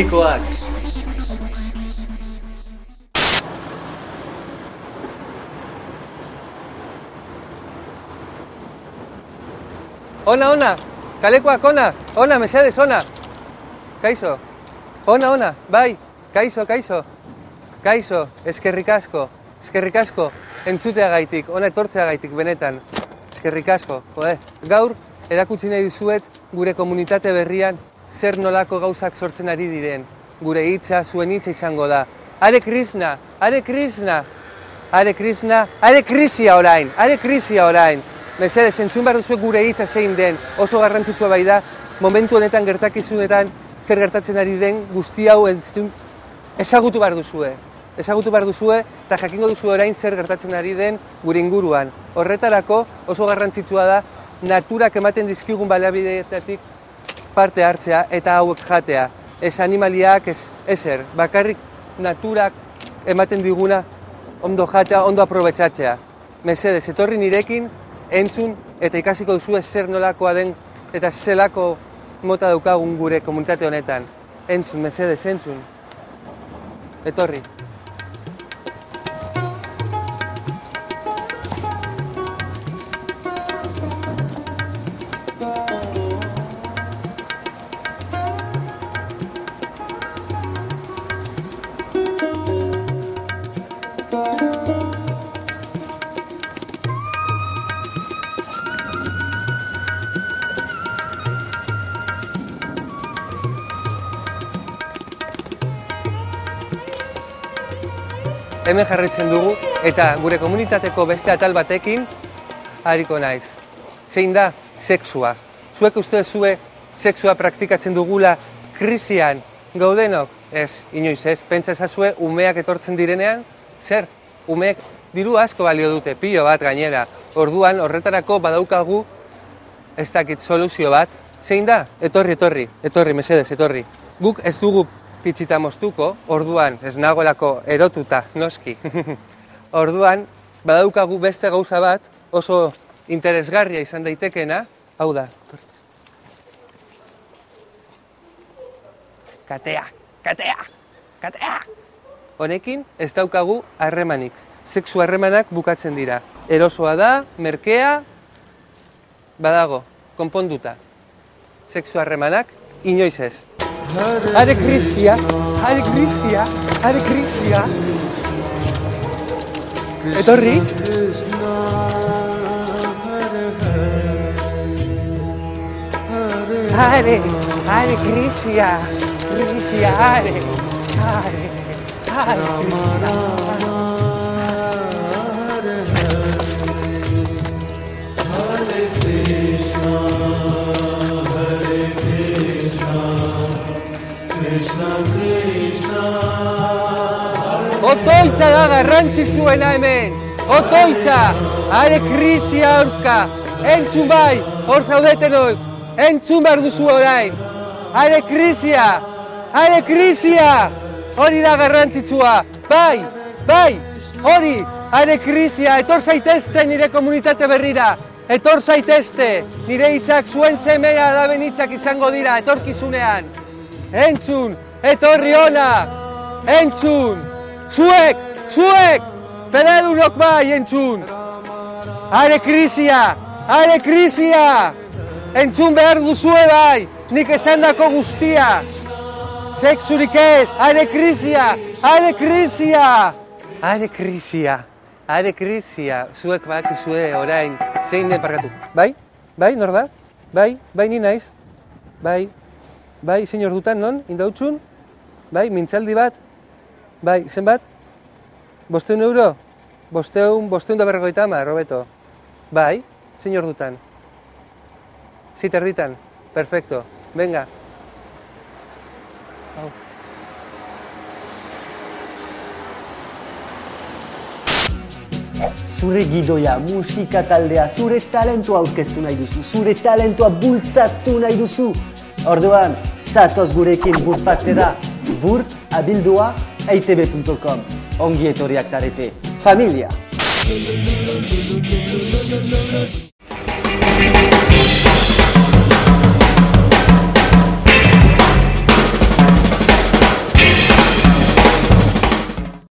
Kalekoak. Ona, kalekoak, ona, mesedez, ona. Kaixo, ona, bai, kaixo, eskerrik asko, entzuteagaitik, ona etortzeagaitik benetan, eskerrik asko, Gaur, erakutsi nahi dizuet gure komunitate berrian zer nolako gauzak sortzen ari diren. Gure hitza, zuen hitza izango da. Hare Krishna, hare krisia orain. Mesedez, entzun behar duzuek gure hitza zein den, oso garrantzitsua bai da, momentu honetan gertakizunetan zer gertatzen ari den guzti hau entzun ezagutu behar duzue. Eta jakingo duzue orain zer gertatzen ari den gure inguruan. Horretarako oso garrantzitsua da naturak ematen dizkigun baliabideetatik parte hartzea eta hauek jatea. Ez animaliak, ez ezer, bakarrik naturak ematen diguna ondo jatea, ondo aprobetxatzea. Mesedez, etorri nirekin, entzun eta ikasiko duzue zer nolakoa den eta zelako mota daukagun gure komunitate honetan. Entzun, mesedez, entzun. Etorri. Hemen jarraitzen dugu eta gure komunitateko beste atal batekin hariko naiz. Zein da? Sexua. Zuek uste zue sexua praktikatzen dugula krisian gaudenok? Ez, inoiz ez. Pentsa ezazue umeak etortzen direnean? Zer? Umeek diru asko balio dute, pilo bat gainera. Orduan horretarako badaukagu ez dakit soluzio bat. Zein da? Etorri, mesedez, etorri. Guk ez dugu pitxita moztuko, orduan, ez nagoelako erotuta, noski. Orduan, badaukagu beste gauza bat, oso interesgarria izan daitekena, hau da. Katea! Honekin, ez daukagu harremanik. Sexu harremanak bukatzen dira. Erosoa da, merkea, badago, konponduta. Sexu harremanak, inoiz ez. Hare Krishna. Etorri? Hare Krishna. Hare Otoitza da garrantzitsuena hemen! Otoitza! Hare Krisia aurka! Entzun bai! Hor zaudetenok! Entzun behar duzu orain! Hare Krisia! Hori da garrantzitsua! Bai! Hori! Hare Krisia! Etor zaitezte nire komunitate berrira! Etor zaitezte! Nire hitzak zuen semea daben hitzak izango dira, etorkizunean! Entzun! Etorri ona! Entzun! Zuek! Pededunok bai, entzun! Hare Krisia! Entzun behar duzue bai! Nik esandako guztia! Sexurik ez! Hare Krisia! Zuek bakizue orain zein den parkatu. Bai? Nor da? Bai, ni naiz? Bai, senyor dutan, non? Indautxun? Bai, mintzaldi bat? Bai, zenbat? 500 euro? 550, Roberto. Bai, senyor dutan. Ziterditan. Perfecto. Venga. Zure gidoia, musika taldea, zure talentua aurkeztu nahi duzu, zure talentua bultzatu nahi duzu. Orduan, zatoz gurekin burpatzera, burabildua@eitb.com. Ongi etorriak zarete, familia!